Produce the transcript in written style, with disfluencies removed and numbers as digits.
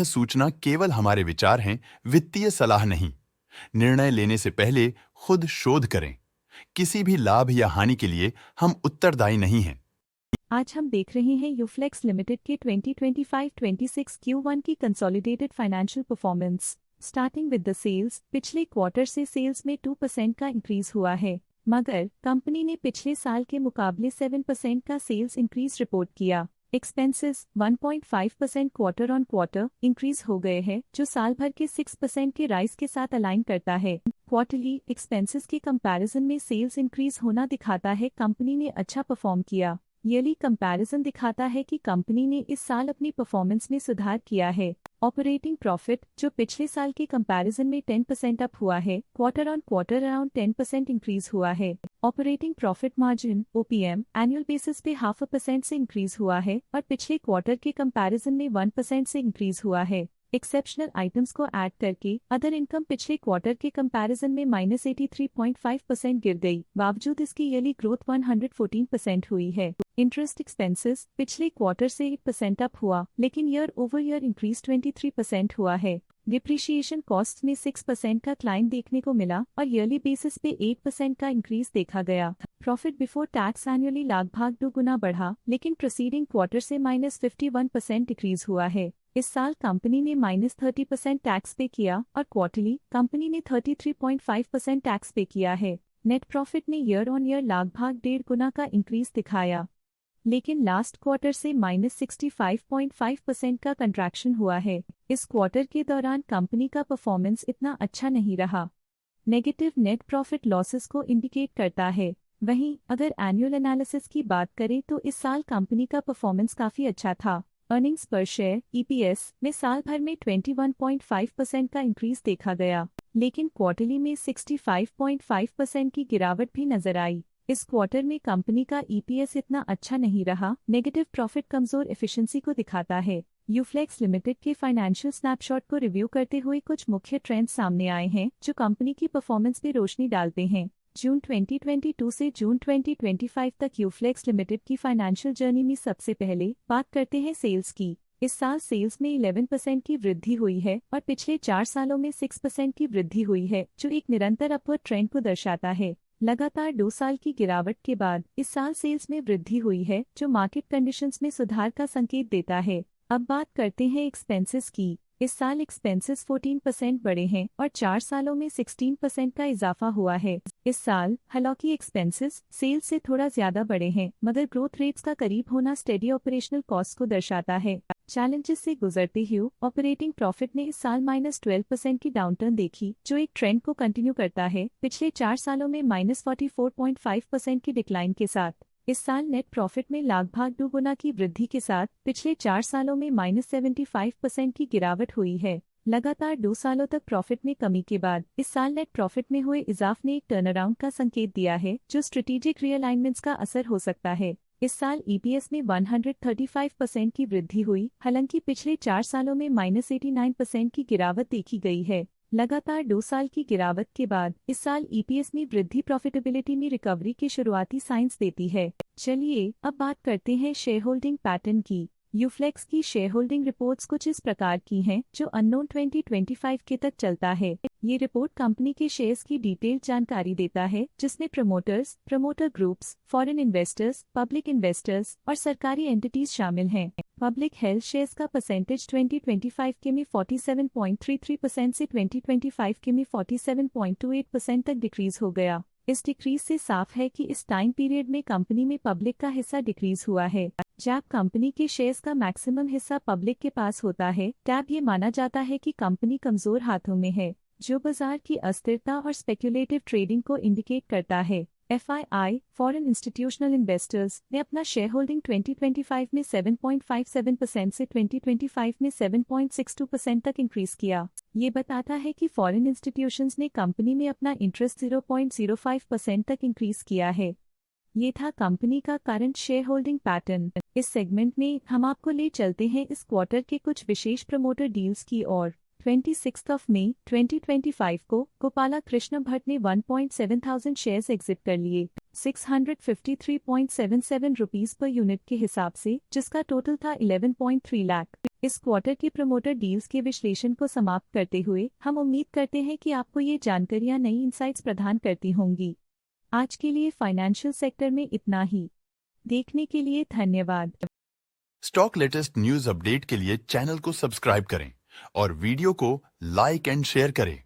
सूचना केवल हमारे विचार हैं, वित्तीय सलाह नहीं। निर्णय लेने से पहले खुद शोध करें। किसी भी लाभ या हानि के लिए हम उत्तरदायी नहीं हैं। आज हम देख रहे हैं यूफ्लेक्स लिमिटेड के 2025-26 Q1 की consolidated financial performance. Starting with the sales, पिछले क्वार्टर से सेल्स में 2% का इंक्रीज हुआ है, मगर कंपनी ने पिछले साल के मुकाबले 7% का सेल्स इंक्रीज रिपोर्ट किया। Expenses 1.5% quarter on quarter increase हो गए हैं, जो साल भर के 6% के राइज के साथ अलाइन करता है। क्वार्टरली एक्सपेंसेस के कंपैरिजन में सेल्स इंक्रीज होना दिखाता है कंपनी ने अच्छा परफॉर्म किया। ईयरली कंपैरिजन दिखाता है कि कंपनी ने इस साल अपनी परफॉर्मेंस में सुधार किया है। ऑपरेटिंग प्रॉफिट, जो पिछले साल के कंपैरिजन में 10% अप हुआ है, quarter on quarter around 10% increase हुआ है। Operating profit margin OPM annual basis पे 0.5% से इंक्रीज हुआ है और पिछले क्वार्टर के कंपैरिजन में 1% से इंक्रीज हुआ है। एक्सेप्शनल आइटम्स को ऐड करके अदर इनकम पिछले क्वार्टर के कंपैरिजन में -83.5% गिर गई, बावजूद इसकी ईयरली ग्रोथ 114% हुई है। इंटरेस्ट एक्सपेंसेस पिछले क्वार्टर से 1% अप हुआ, लेकिन ईयर ओवर ईयर इंक्रीज 23% हुआ है। डिप्रिशिएशन कॉस्ट में 6% का क्लाइम देखने को मिला और ईयरली बेसिस पे 8% का इंक्रीज देखा गया। प्रॉफिट बिफोर टैक्स एनुअली लगभग 2 गुना बढ़ा, लेकिन प्रीसीडिंग क्वार्टर से -51% डिक्रीज हुआ है। इस साल कंपनी ने -30% टैक्स पे किया और क्वार्टरली कंपनी ने 33.5% टैक्स पे किया है। नेट प्रॉफिट ने ईयर ऑन ईयर लगभग 1.5 गुना का इंक्रीज दिखाया, लेकिन लास्ट क्वार्टर से -65.5% का कंट्रैक्शन हुआ है। इस क्वार्टर के दौरान कंपनी का परफॉर्मेंस इतना अच्छा नहीं रहा। नेगेटिव नेट प्रॉफिट लॉसेस को इंडिकेट करता है। वहीं अगर एनुअल एनालिसिस की बात करें तो इस साल कंपनी का परफॉर्मेंस काफी अच्छा था। अर्निंग्स पर शेयर EPS में साल भर में 21.5% का इंक्रीज देखा गया, लेकिन क्वार्टरली में 65.5% की गिरावट भी नजर आई। इस क्वार्टर में कंपनी का EPS इतना अच्छा नहीं रहा। नेगेटिव प्रॉफिट कमजोर एफिशिएंसी को दिखाता है। यूफ्लेक्स लिमिटेड के फाइनेंशियल स्नैपशॉट को रिव्यू करते हुए कुछ मुख्य ट्रेंड्स सामने आए हैं जो कंपनी की परफॉर्मेंस पे रोशनी डालते हैं। जून 2022 से जून 2025 तक यूफ्लेक्स लिमिटेड की फाइनेंशियल जर्नी में सबसे पहले बात करते हैं सेल्स की। इस साल सेल्स में 11% की वृद्धि हुई है और पिछले 4 सालों में 6% की वृद्धि हुई है, जो एक निरंतर अपवर्ड ट्रेंड को दर्शाता है। लगातार 2 साल की गिरावट के बाद इस साल सेल्स में वृद्धि हुई है, जो मार्केट कंडीशंस में सुधार का संकेत देता है। अब बात करते हैं एक्सपेंसेस की। इस साल एक्सपेंसेस 14% बढ़े हैं और 4 सालों में 16% का इजाफा हुआ है। इस साल हालांकि एक्सपेंसेस सेल्स से थोड़ा ज्यादा बढ़े हैं, मगर ग्रोथ रेट्स का करीब होना स्टेडी ऑपरेशनल कॉस्ट को दर्शाता है। चैलेंजेस से गुजरते हुए ऑपरेटिंग प्रॉफिट ने इस साल -12% की डाउनटर्न देखी, जो एक ट्रेंड को कंटिन्यू करता है, पिछले 4 सालों में -44.5% की डिक्लाइन के साथ। इस साल नेट प्रॉफिट में लगभग 2 गुना की वृद्धि के साथ पिछले 4 सालों में -75% की गिरावट हुई है। लगातार 2 सालों तक प्रॉफिट में कमी के बाद इस साल नेट प्रॉफिट में हुए इजाफ ने एक टर्नअराउंड का संकेत दिया है, जो स्ट्रेटेजिक रीअलाइनमेंट्स का असर हो सकता है। इस साल EPS में 135% की वृद्धि हुई, हालांकि पिछले 4 सालों में -89% की गिरावट देखी गई है। लगातार 2 साल की गिरावट के बाद इस साल EPS में वृद्धि प्रॉफिटेबिलिटी में रिकवरी के शुरुआती साइंस देती है। चलिए अब बात करते हैं शेयर होल्डिंग पैटर्न की। यूफ्लेक्स की शेयर होल्डिंग रिपोर्ट्स कुछ इस प्रकार की हैं, जो अननोन 2025 के तक चलता है। ये रिपोर्ट कंपनी के शेयर्स की डिटेल्ड जानकारी देता है, जिसमें promoters, promoter groups, foreign investors, public investors और सरकारी एंटिटीज शामिल हैं। पब्लिक हेल्थ शेयर्स का परसेंटेज 2025 के में 47.33% से 2025 के में 47.28% तक डिक्रीज हो गया। इस डिक्रीज से साफ है कि इस टाइम पीरियड में कंपनी में पब्लिक का हिस्सा डिक्रीज हुआ है। जब कंपनी के शेयर्स का मैक्सिमम हिस्सा पब्लिक के पास होता है, तब ये माना जाता है कि कंपनी कमजोर हाथों में है, जो बाजार की अस्थिरता और स्पेक्युलेटिव ट्रेडिंग को इंडिकेट करता है। FII फॉरेन इंस्टीट्यूशनल इन्वेस्टर्स ने अपना शेयर होल्डिंग 2025 में 7.57% से 2025 में 7.62% तक इंक्रीज किया। ये बताता है कि फॉरेन इंस्टीट्यूशंस ने कंपनी में अपना इंटरेस्ट 0.05% तक इंक्रीज किया है। ये था कंपनी का करंट शेयर होल्डिंग पैटर्न। इस सेगमेंट में हम आपको ले चलते हैं इस क्वार्टर के कुछ विशेष प्रमोटर डील्स की ओर। 26 मई 2025 को गोपाला कृष्ण भट्ट ने 1,700 शेयर्स एग्जिट कर लिए 653.77 रुपीस पर यूनिट के हिसाब से, जिसका टोटल था 11.3 लाख। इस क्वार्टर के प्रमोटर डील्स के विश्लेषण को समाप्त करते हुए हम उम्मीद करते हैं कि आपको ये जानकारियां नई इंसाइट्स प्रदान करती होंगी। आज के लिए फाइनेंशियल सेक्टर में इतना ही। देखने के लिए धन्यवाद। स्टॉक लेटेस्ट न्यूज अपडेट के लिए चैनल को सब्सक्राइब करें और वीडियो को लाइक एंड शेयर करें।